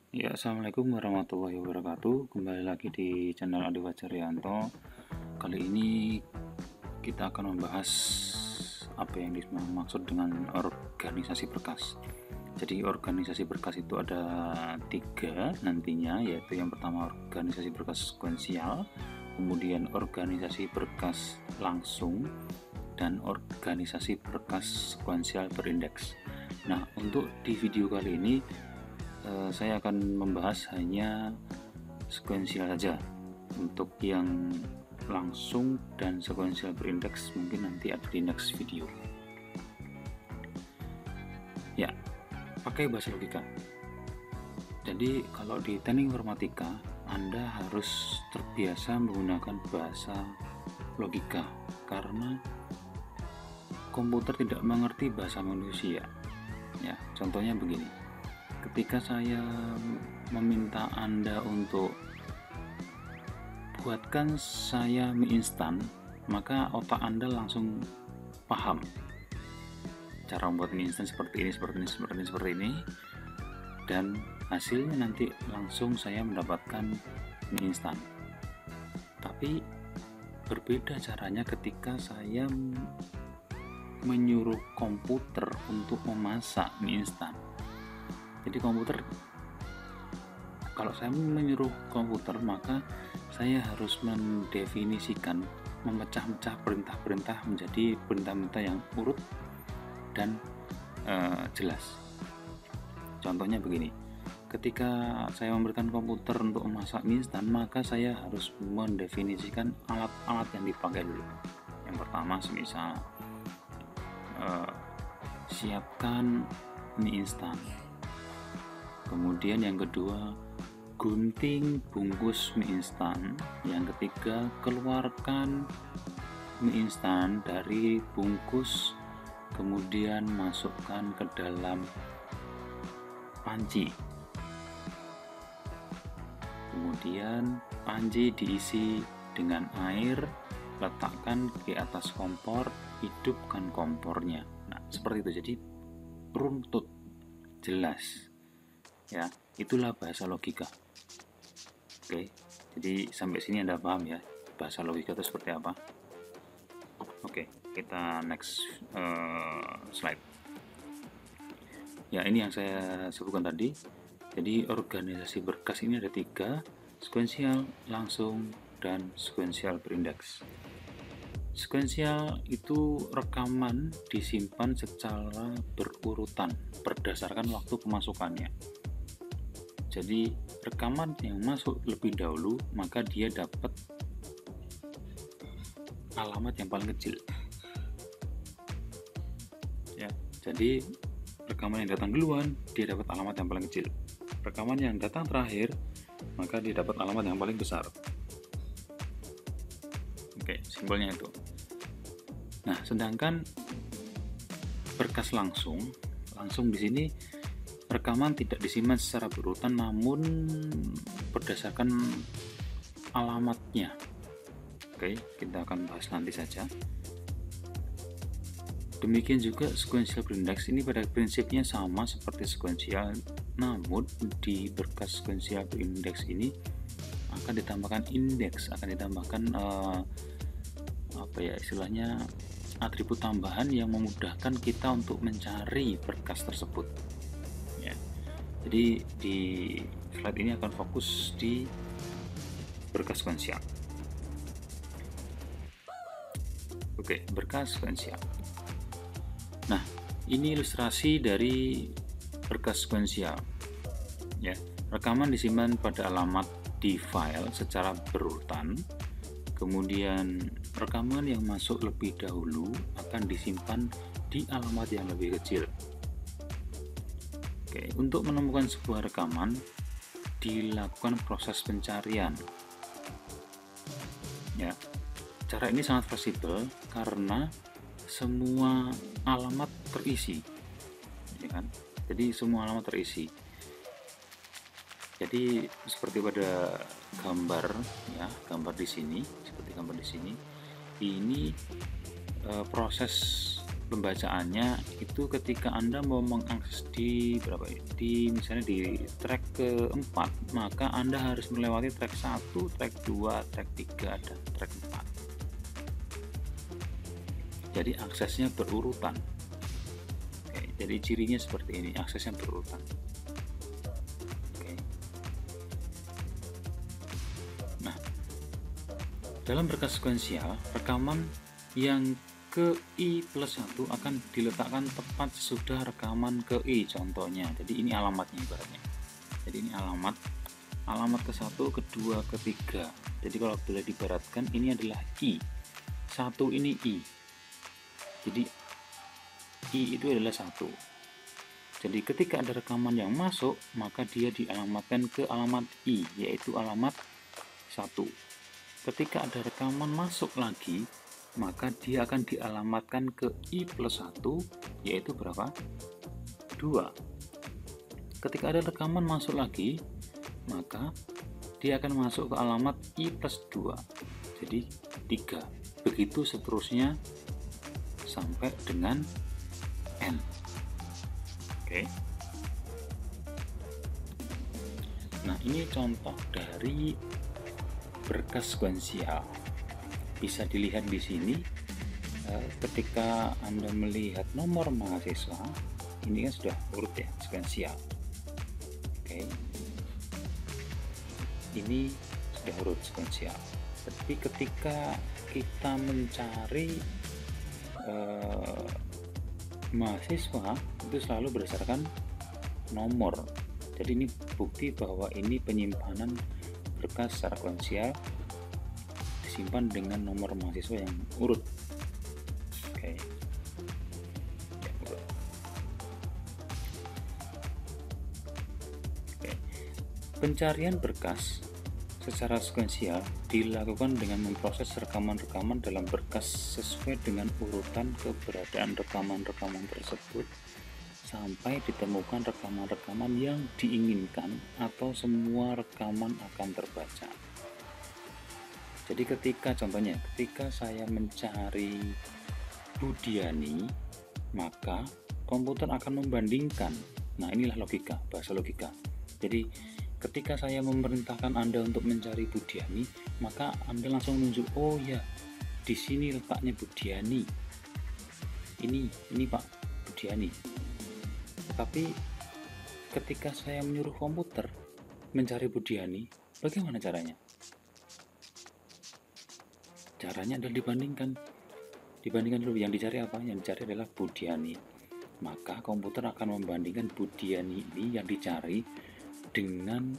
Ya, Assalamualaikum warahmatullahi wabarakatuh. Kembali lagi di channel Adi Wajaryanto. Kali ini kita akan membahas apa yang dimaksud dengan organisasi berkas. Jadi organisasi berkas itu ada 3 nantinya, yaitu yang pertama organisasi berkas sekuensial, kemudian organisasi berkas langsung, dan organisasi berkas sekuensial berindeks. Nah, untuk di video kali ini saya akan membahas hanya sekuensial saja. Untuk yang langsung dan sekuensial berindeks mungkin nanti ada di next video. Ya, pakai bahasa logika. Jadi kalau di teknik informatika Anda harus terbiasa menggunakan bahasa logika karena komputer tidak mengerti bahasa manusia. Ya, contohnya begini. Ketika saya meminta Anda untuk buatkan saya mie instan, maka otak Anda langsung paham cara membuat mie instan seperti ini, dan hasilnya nanti langsung saya mendapatkan mie instan. Tapi berbeda caranya ketika saya menyuruh komputer untuk memasak mie instan. Jadi kalau saya menyuruh komputer, maka saya harus mendefinisikan, memecah-mecah perintah-perintah menjadi perintah-perintah yang urut dan jelas. Contohnya begini, ketika saya memberikan komputer untuk memasak mie instan, maka saya harus mendefinisikan alat-alat yang dipakai dulu. Yang pertama, semisal siapkan mie instan. Kemudian yang kedua, gunting bungkus mie instan. Yang ketiga, keluarkan mie instan dari bungkus, kemudian masukkan ke dalam panci. Kemudian panci diisi dengan air, letakkan di atas kompor, hidupkan kompornya. Nah, seperti itu. Jadi runtut, jelas. Ya, itulah bahasa logika. Oke, jadi sampai sini Anda paham ya bahasa logika itu seperti apa. Oke, kita next slide. Ya, ini yang saya sebutkan tadi. Jadi organisasi berkas ini ada 3, sekuensial, langsung, dan sekuensial berindeks. Sekuensial itu rekaman disimpan secara berurutan berdasarkan waktu pemasukannya. Jadi rekaman yang masuk lebih dahulu, maka dia dapat alamat yang paling kecil. Ya, jadi rekaman yang datang duluan, dia dapat alamat yang paling kecil. Rekaman yang datang terakhir, maka dia dapat alamat yang paling besar. Oke, simbolnya itu. Nah, sedangkan berkas langsung di sini rekaman tidak disimpan secara berurutan, namun berdasarkan alamatnya. Oke, kita akan bahas nanti saja. Demikian juga sekuensial berindeks ini pada prinsipnya sama seperti sekuensial, namun di berkas sekuensial berindeks ini akan ditambahkan indeks, akan ditambahkan istilahnya atribut tambahan yang memudahkan kita untuk mencari berkas tersebut. Ya. Jadi di slide ini akan fokus di berkas sekuensial. Oke, berkas sekuensial. Nah, ini ilustrasi dari berkas sekuensial. Ya, rekaman disimpan pada alamat di file secara berurutan. Kemudian rekaman yang masuk lebih dahulu akan disimpan di alamat yang lebih kecil. Oke, untuk menemukan sebuah rekaman dilakukan proses pencarian. Ya, cara ini sangat fleksibel karena semua alamat terisi, ya kan? Jadi semua alamat terisi. Jadi seperti pada gambar, ya, gambar di sini, seperti gambar di sini. Ini proses pembacaannya itu ketika Anda mau mengakses di misalnya di track ke-4, maka Anda harus melewati track 1, track 2, track 3, dan track 4. Jadi aksesnya berurutan. Oke, jadi cirinya seperti ini, aksesnya berurutan. Oke. Nah, dalam berkas sekuensial, rekaman yang ke I+1 akan diletakkan tepat sesudah rekaman ke I, contohnya. Jadi ini alamatnya ibaratnya. Jadi ini alamat ke-1, kedua, ketiga. Jadi kalau boleh diibaratkan ini adalah I. 1 ini I. Jadi I itu adalah 1. Jadi ketika ada rekaman yang masuk, maka dia dialamatkan ke alamat I, yaitu alamat 1. Ketika ada rekaman masuk lagi, maka dia akan dialamatkan ke I+1, yaitu berapa? 2. Ketika ada rekaman masuk lagi, maka dia akan masuk ke alamat I+2, jadi 3. Begitu seterusnya sampai dengan N. Oke. Nah, ini contoh dari berkas sekuensial. Bisa dilihat di sini, ketika Anda melihat nomor mahasiswa, ini kan sudah urut ya, sekuensial. Oke. Ini sudah urut sekuensial. Tapi ketika kita mencari mahasiswa, itu selalu berdasarkan nomor. Jadi ini bukti bahwa ini penyimpanan berkas secara sekuensial disimpan dengan nomor mahasiswa yang urut. Oke. Ya, urut. Oke. Pencarian berkas secara sekuensial dilakukan dengan memproses rekaman-rekaman dalam berkas sesuai dengan urutan keberadaan rekaman-rekaman tersebut sampai ditemukan rekaman-rekaman yang diinginkan atau semua rekaman akan terbaca. Jadi contohnya ketika saya mencari Budiani, maka komputer akan membandingkan. Nah, inilah logika, bahasa logika. Jadi ketika saya memerintahkan Anda untuk mencari Budiani, maka Anda langsung menunjuk, oh ya, di sini letaknya Budiani. Ini Pak Budiani. Tetapi ketika saya menyuruh komputer mencari Budiani, bagaimana caranya? Caranya adalah dibandingkan dulu. Yang dicari apa? Yang dicari adalah Budiani. Maka komputer akan membandingkan Budiani ini yang dicari dengan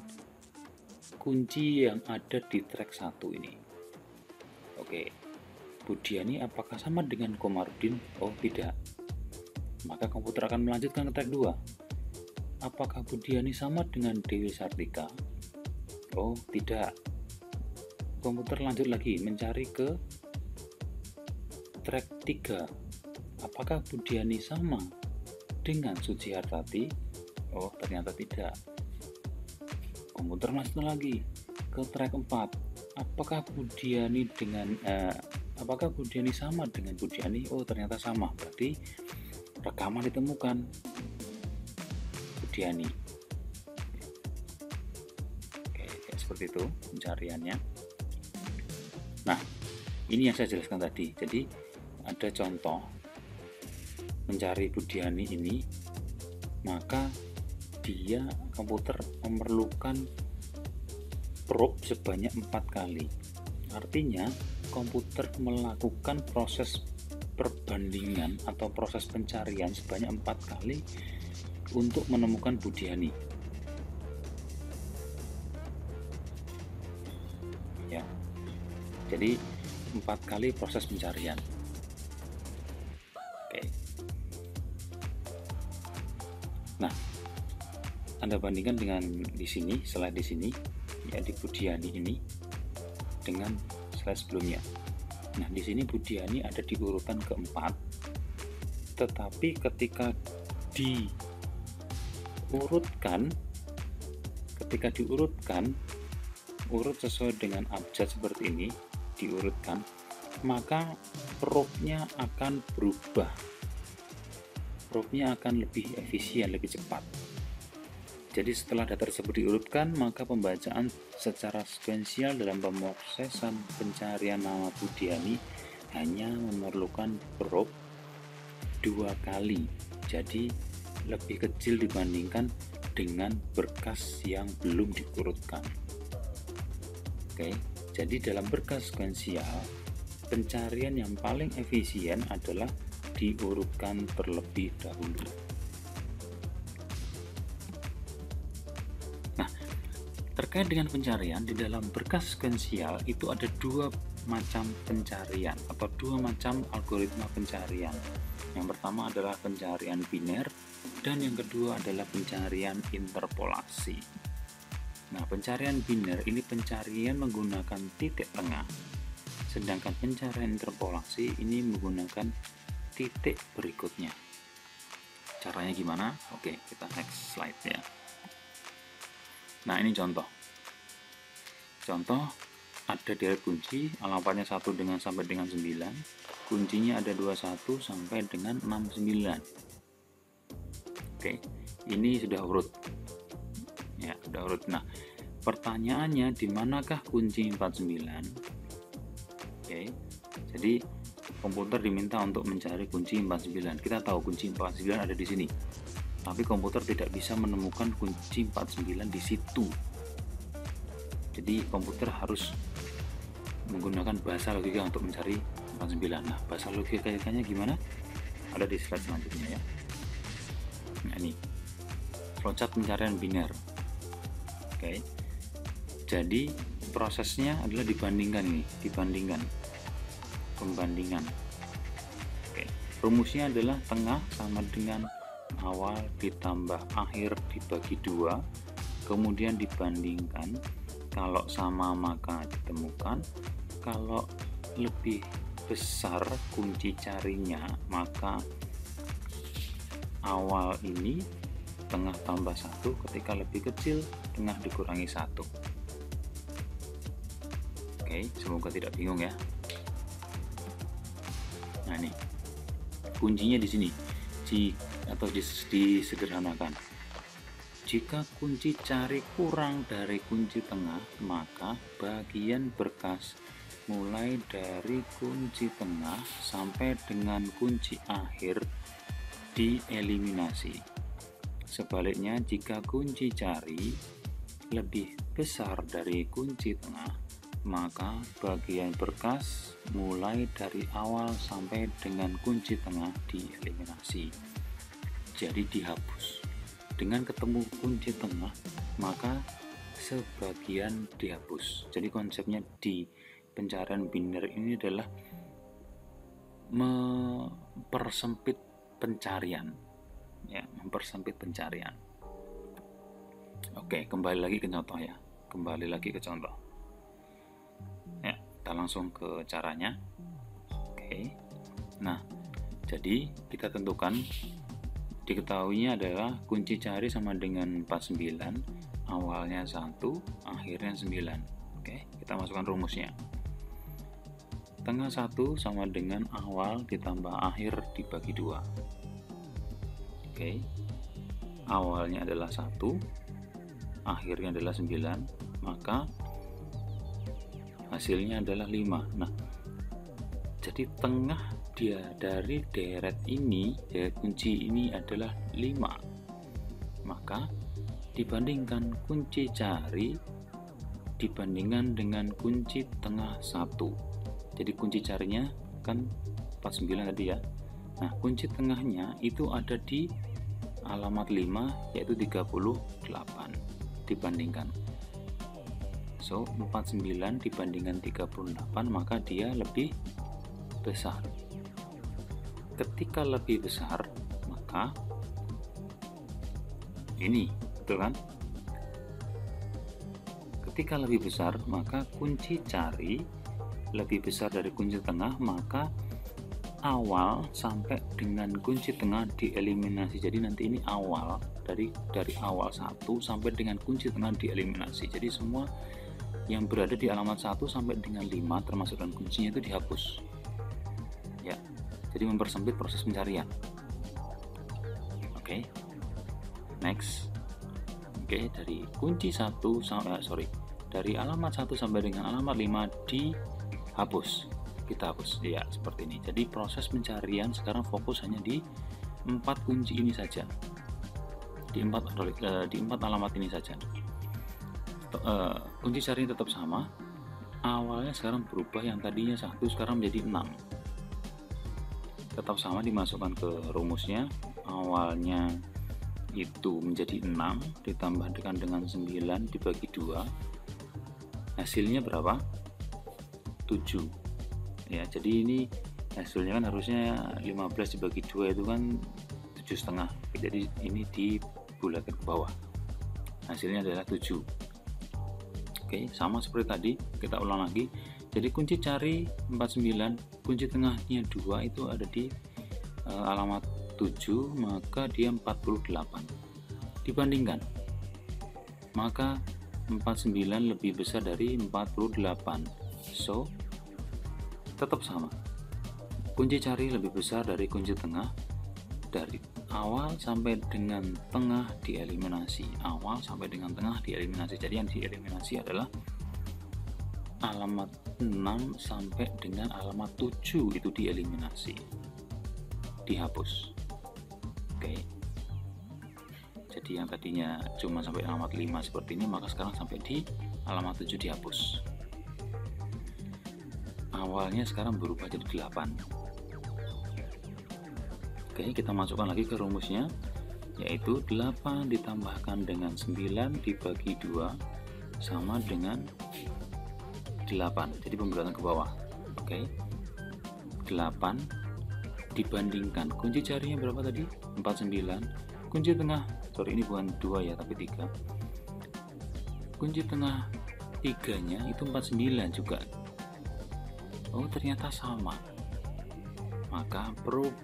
kunci yang ada di track 1 ini. Oke, Budiani apakah sama dengan Komarudin? Oh, tidak. Maka komputer akan melanjutkan ke track 2. Apakah Budiani sama dengan Dewi Sartika? Oh, tidak. Komputer lanjut lagi mencari ke track 3. Apakah Budiani sama dengan Suci Hartati? Oh, ternyata tidak. Komputer lanjut lagi ke track 4. Apakah Budiani sama dengan Budiani? Oh, ternyata sama. Berarti rekaman ditemukan Budiani. Oke, seperti itu pencariannya. Nah, ini yang saya jelaskan tadi. Jadi ada contoh mencari Budiani ini, maka dia komputer memerlukan probe sebanyak 4 kali. Artinya komputer melakukan proses perbandingan atau proses pencarian sebanyak 4 kali untuk menemukan Budiani. Ya. Jadi 4 kali proses pencarian. Oke. Nah, Anda bandingkan dengan di sini, slide di sini, ya di Budiani ini dengan slide sebelumnya. Nah, di sini Budiani ada di urutan keempat, tetapi ketika diurutkan, urut sesuai dengan abjad seperti ini, diurutkan, maka probe-nya akan berubah hurufnya akan lebih efisien, lebih cepat. Jadi setelah data tersebut diurutkan, maka pembacaan secara sekuensial dalam pemrosesan pencarian nama Budiani hanya memerlukan huruf 2 kali. Jadi lebih kecil dibandingkan dengan berkas yang belum diurutkan. Oke, jadi dalam berkas sekuensial, pencarian yang paling efisien adalah diurutkan terlebih dahulu. Terkait dengan pencarian, di dalam berkas sekuensial itu ada 2 macam pencarian atau 2 macam algoritma pencarian. Yang pertama adalah pencarian biner dan yang kedua adalah pencarian interpolasi. Nah, pencarian biner ini pencarian menggunakan titik tengah, sedangkan pencarian interpolasi ini menggunakan titik berikutnya. Caranya gimana? Oke, kita next slide ya. Nah, ini contoh. Contoh, ada deret kunci, alamatnya 1 sampai dengan 9. Kuncinya ada 21 sampai dengan 69. Oke, ini sudah urut. Ya, sudah urut. Nah, pertanyaannya di manakah kunci 49? Oke. Jadi komputer diminta untuk mencari kunci 49. Kita tahu kunci 49 ada di sini. Tapi komputer tidak bisa menemukan kunci 49 di situ. Jadi komputer harus menggunakan bahasa logika untuk mencari 49. Nah, bahasa logikanya gimana? Ada di slide selanjutnya ya. Nah, ini flowchart pencarian biner. Oke. Jadi prosesnya adalah dibandingkan ini, pembandingan. Oke. Rumusnya adalah tengah sama dengan awal ditambah akhir dibagi 2, kemudian dibandingkan. Kalau sama maka ditemukan, kalau lebih besar kunci carinya maka awal ini tengah tambah 1, ketika lebih kecil tengah dikurangi 1. Oke, semoga tidak bingung ya. Nah, ini kuncinya di sini atau disederhanakan. Jika kunci cari kurang dari kunci tengah, maka bagian berkas mulai dari kunci tengah sampai dengan kunci akhir dieliminasi. Sebaliknya, jika kunci cari lebih besar dari kunci tengah, maka bagian berkas mulai dari awal sampai dengan kunci tengah dieliminasi. Jadi dihapus. Dengan ketemu kunci tengah, maka sebagian dihapus. Jadi konsepnya di pencarian biner ini adalah mempersempit pencarian. Ya, mempersempit pencarian. Oke, kembali lagi ke contoh ya. Kembali lagi ke contoh. Ya, kita langsung ke caranya. Oke. Nah, jadi kita tentukan, diketahuinya adalah kunci cari sama dengan 49, awalnya 1, akhirnya 9. Oke, kita masukkan rumusnya. Tengah 1 sama dengan awal ditambah akhir dibagi 2. Oke, awalnya adalah 1, akhirnya adalah 9, maka hasilnya adalah 5. Nah, jadi tengah dia dari deret ini, deret kunci ini adalah 5. Maka dibandingkan kunci cari dibandingkan dengan kunci tengah 1. Jadi kunci carinya kan 49 tadi ya. Nah, kunci tengahnya itu ada di alamat 5 yaitu 38 dibandingkan. So, 49 dibandingkan 38 maka dia lebih besar. Ketika lebih besar, maka ini, betul kan? Ketika lebih besar, maka kunci cari lebih besar dari kunci tengah, maka awal sampai dengan kunci tengah dieliminasi. Jadi nanti ini awal dari awal 1 sampai dengan kunci tengah dieliminasi. Jadi semua yang berada di alamat 1 sampai dengan 5 termasuk dan kuncinya itu dihapus. Ya. Jadi mempersempit proses pencarian. Oke, next. Oke, dari kunci 1 sampai dari alamat 1 sampai dengan alamat 5 dihapus. Kita hapus ya, seperti ini. Jadi proses pencarian sekarang fokus hanya di 4 kunci ini saja, di 4 alamat ini saja. Kunci cari tetap sama, awalnya sekarang berubah, yang tadinya 1 sekarang menjadi 6. Tetap sama, dimasukkan ke rumusnya. Awalnya itu menjadi 6 ditambahkan dengan 9 dibagi 2, hasilnya berapa? 7 ya. Jadi ini hasilnya kan harusnya 15 dibagi 2 itu kan 7,5. Jadi ini dibulatkan ke bawah, hasilnya adalah 7. Oke, sama seperti tadi, kita ulang lagi. Jadi kunci cari 49, kunci tengahnya 2 itu ada di alamat 7, maka dia 48. Dibandingkan, maka 49 lebih besar dari 48. So, tetap sama. Kunci cari lebih besar dari kunci tengah. Dari awal sampai dengan tengah dieliminasi. Awal sampai dengan tengah dieliminasi. Jadi yang dieliminasi adalah alamat 6 sampai dengan alamat 7 itu dieliminasi. Dihapus. Oke. Jadi yang tadinya cuma sampai alamat 5 seperti ini, maka sekarang sampai di alamat 7 dihapus. Awalnya sekarang berubah jadi 8. Oke, kita masukkan lagi ke rumusnya, yaitu 8 ditambahkan dengan 9 dibagi 2 sama dengan 8. Jadi pembulatan ke bawah. Oke. 8 dibandingkan kunci carinya berapa tadi? 49. Kunci tengah, ini bukan 2 ya, tapi 3. Kunci tengah 3-nya itu 49 juga. Oh, ternyata sama. Maka probe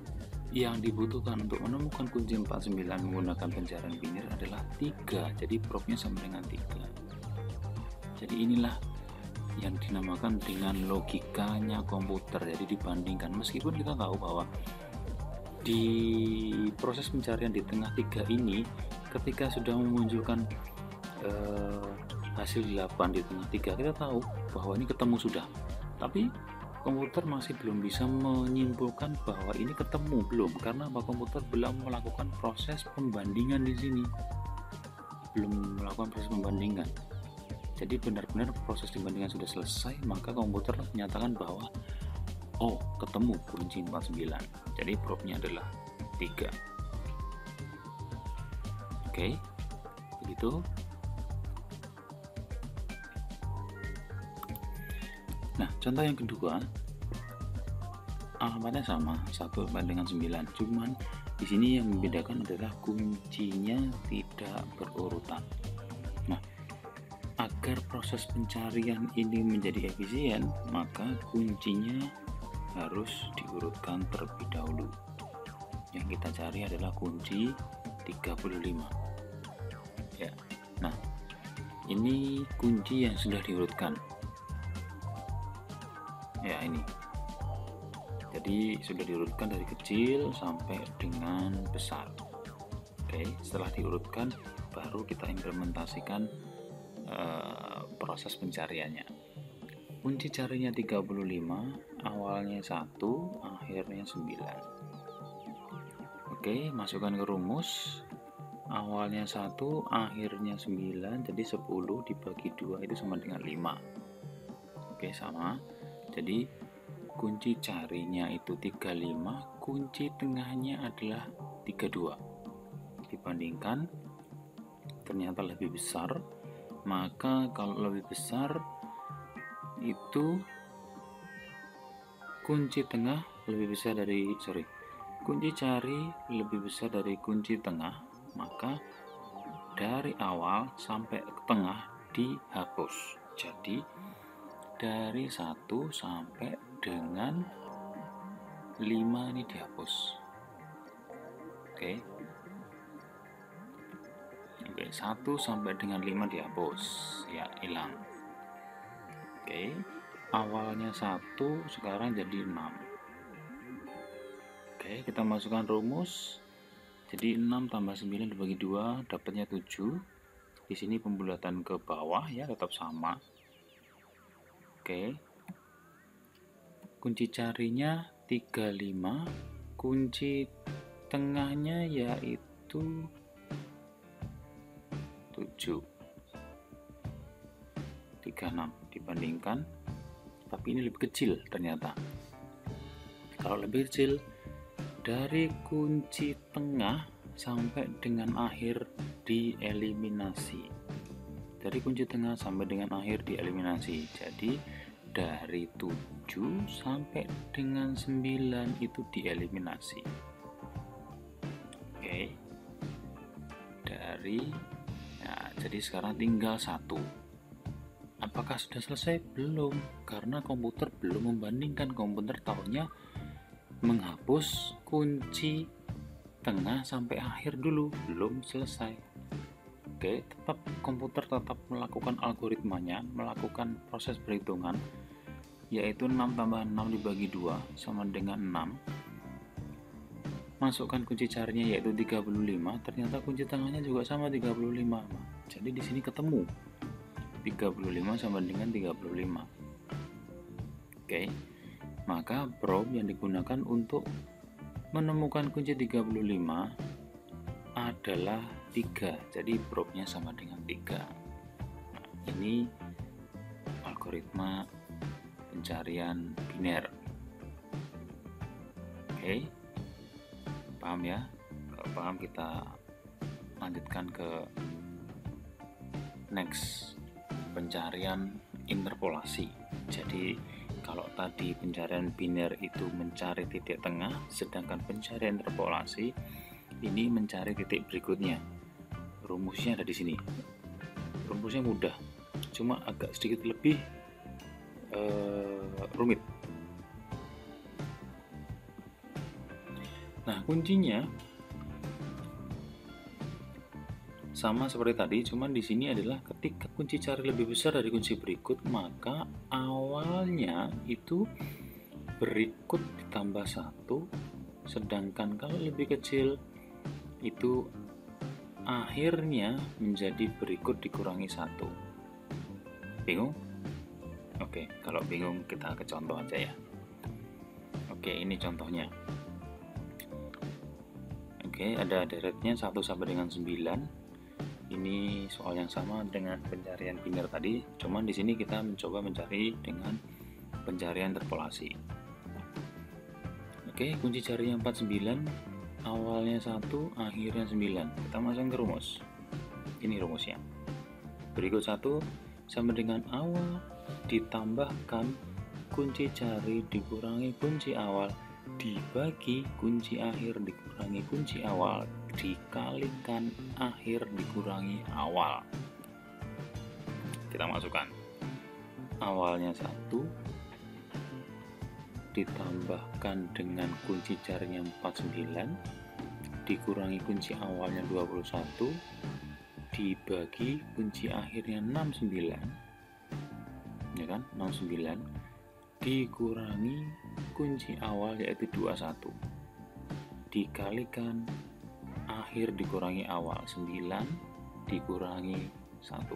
yang dibutuhkan untuk menemukan kunci 49 menggunakan pencarian binir adalah 3. Jadi probe-nya sama dengan 3. Jadi inilah yang dinamakan dengan logikanya komputer. Jadi dibandingkan, meskipun kita tahu bahwa di proses pencarian di tengah 3 ini, ketika sudah memunculkan hasil 8 di tengah 3, kita tahu bahwa ini ketemu sudah. Tapi komputer masih belum bisa menyimpulkan bahwa ini ketemu, belum, karena komputer belum melakukan proses pembandingan di sini, belum melakukan proses pembandingan. Jadi benar-benar proses pembandingan sudah selesai, maka komputer menyatakan bahwa oh, ketemu kunci 49. Jadi probe-nya adalah 3. Oke, begitu. Nah, contoh yang kedua, alamatnya sama, 1 dengan 9. Cuman di sini yang membedakan adalah kuncinya tidak berurutan. Nah, agar proses pencarian ini menjadi efisien, maka kuncinya harus diurutkan terlebih dahulu. Yang kita cari adalah kunci 35. Ya. Nah, ini kunci yang sudah diurutkan. Ya, ini. Jadi sudah diurutkan dari kecil sampai dengan besar. Oke, setelah diurutkan baru kita implementasikan proses pencariannya. Kunci carinya 35, awalnya 1, akhirnya 9. Oke, masukkan ke rumus. Awalnya 1, akhirnya 9, jadi 10 dibagi 2 itu sama dengan 5. Oke, sama. Jadi kunci carinya itu 35, kunci tengahnya adalah 32. Dibandingkan, ternyata lebih besar. Maka kalau lebih besar itu kunci tengah lebih besar dari kunci cari lebih besar dari kunci tengah, maka dari awal sampai ke tengah dihapus. Jadi dari 1 sampai dengan 5 ini dihapus. Oke, 1 sampai dengan 5 dihapus, ya, hilang. Oke, awalnya 1 sekarang jadi 6. Oke, kita masukkan rumus. Jadi 6 tambah 9 dibagi 2 dapatnya 7. Di sini pembulatan ke bawah ya tetap sama. Oke. Kunci carinya 35. Kunci tengahnya yaitu 7. 36 dibandingkan, tapi ini lebih kecil ternyata. Kalau lebih kecil, dari kunci tengah sampai dengan akhir dieliminasi. Dari kunci tengah sampai dengan akhir dieliminasi. Jadi dari 7 sampai dengan 9 itu dieliminasi. Oke. Jadi sekarang tinggal 1. Apakah sudah selesai? Belum, karena komputer belum membandingkan. Komputer tahunya menghapus kunci tengah sampai akhir dulu, belum selesai. Oke, komputer tetap melakukan algoritmanya, melakukan proses perhitungan, yaitu 6 tambah 6 dibagi 2 sama dengan 6. Masukkan kunci carinya yaitu 35, ternyata kunci tengahnya juga sama 35. Jadi di sini ketemu 35 sama dengan 35. Oke. Maka probe yang digunakan untuk menemukan kunci 35 adalah 3. Jadi probe-nya sama dengan 3. Nah, ini algoritma pencarian biner. Oke. Paham ya? Kalau paham kita lanjutkan ke next, pencarian interpolasi. Jadi kalau tadi pencarian biner itu mencari titik tengah, sedangkan pencarian interpolasi ini mencari titik berikutnya. Rumusnya ada di sini. Rumusnya mudah, cuma agak sedikit lebih rumit. Nah, kuncinya sama seperti tadi, cuman di sini adalah ketika kunci cari lebih besar dari kunci berikut, maka awalnya itu berikut ditambah 1, sedangkan kalau lebih kecil itu akhirnya menjadi berikut dikurangi 1. Bingung? Oke, kalau bingung kita ke contoh aja ya. Oke, ini contohnya. Oke, ada deretnya 1 sampai dengan 9. Ini soal yang sama dengan pencarian biner tadi, cuman di sini kita mencoba mencari dengan pencarian interpolasi. Oke, kunci carinya 49, awalnya 1, akhirnya 9. Kita masang ke rumus. Ini rumusnya. Berikut 1 sama dengan awal ditambahkan kunci cari dikurangi kunci awal dibagi kunci akhir dikurangi kunci awal dikalikan akhir dikurangi awal. Kita masukkan awalnya 1 ditambahkan dengan kunci carinya 49 dikurangi kunci awalnya 21 dibagi kunci akhirnya 69, ya kan, 69 dikurangi kunci awal yaitu 21 dikalikan akhir dikurangi awal 9 dikurangi 1.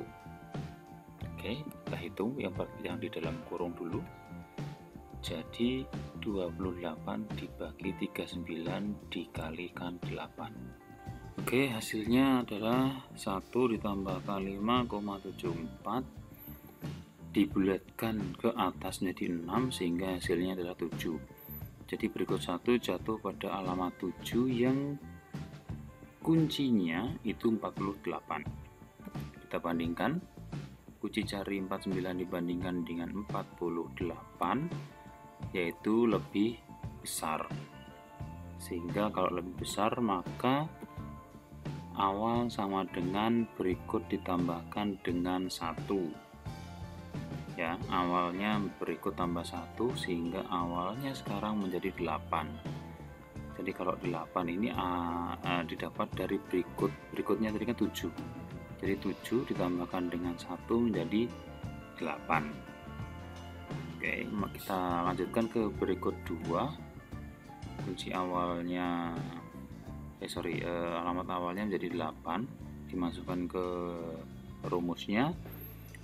Oke, kita hitung yang di dalam kurung dulu. Jadi 28 dibagi 39 dikalikan 8. Oke, hasilnya adalah 1 ditambahkan 5,74 dibulatkan ke atas menjadi 6 sehingga hasilnya adalah 7. Jadi berikut 1 jatuh pada alamat 7 yang kuncinya itu 48. Kita bandingkan, kunci cari 49 dibandingkan dengan 48 yaitu lebih besar. Sehingga kalau lebih besar maka awal sama dengan berikut ditambahkan dengan 1. Ya, awalnya berikut tambah 1 sehingga awalnya sekarang menjadi 8. Jadi kalau 8 ini didapat dari berikutnya tadi kan 7. Jadi 7 ditambahkan dengan 1 menjadi 8. Oke, kita lanjutkan ke berikut 2. Kunci awalnya alamat awalnya menjadi 8, dimasukkan ke rumusnya,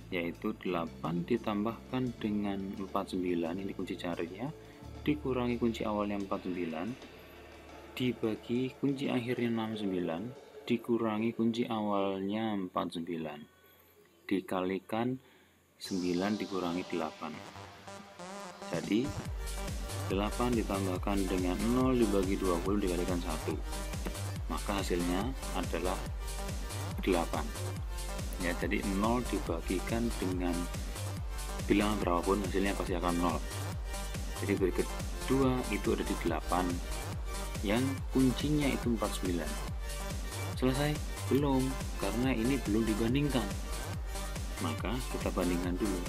yaitu 8 ditambahkan dengan 49, ini kunci carinya, dikurangi kunci awalnya 49, dibagi kunci akhirnya 69, dikurangi kunci awalnya 49, dikalikan 9 dikurangi 8. Jadi 8 ditambahkan dengan 0 dibagi 20 dikalikan 1, maka hasilnya adalah 8. Ya, jadi 0 dibagikan dengan bilangan berapapun hasilnya pasti akan 0. Jadi berikut 2 itu ada di 8, yang kuncinya itu 49. Selesai? Belum, karena ini belum dibandingkan. Maka kita bandingkan dulu.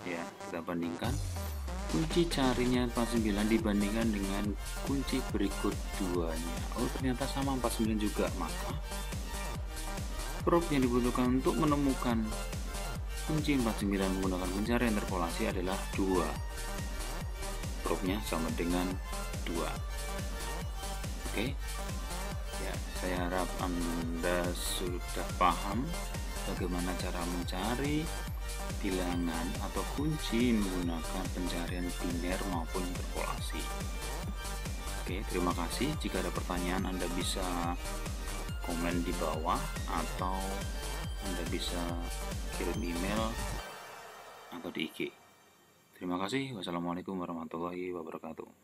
Ya, kita bandingkan kunci carinya 49 dibandingkan dengan kunci berikut 2-nya. Oh, ternyata sama 49 juga. Maka proof yang dibutuhkan untuk menemukan kunci 49 menggunakan pencarian interpolasi adalah 2. Proofnya sama dengan 2. Oke. Ya, saya harap Anda sudah paham bagaimana cara mencari bilangan atau kunci menggunakan pencarian biner maupun interpolasi. Oke, terima kasih. Jika ada pertanyaan, Anda bisa komen di bawah atau Anda bisa kirim email atau di IG. Terima kasih. Wassalamualaikum warahmatullahi wabarakatuh.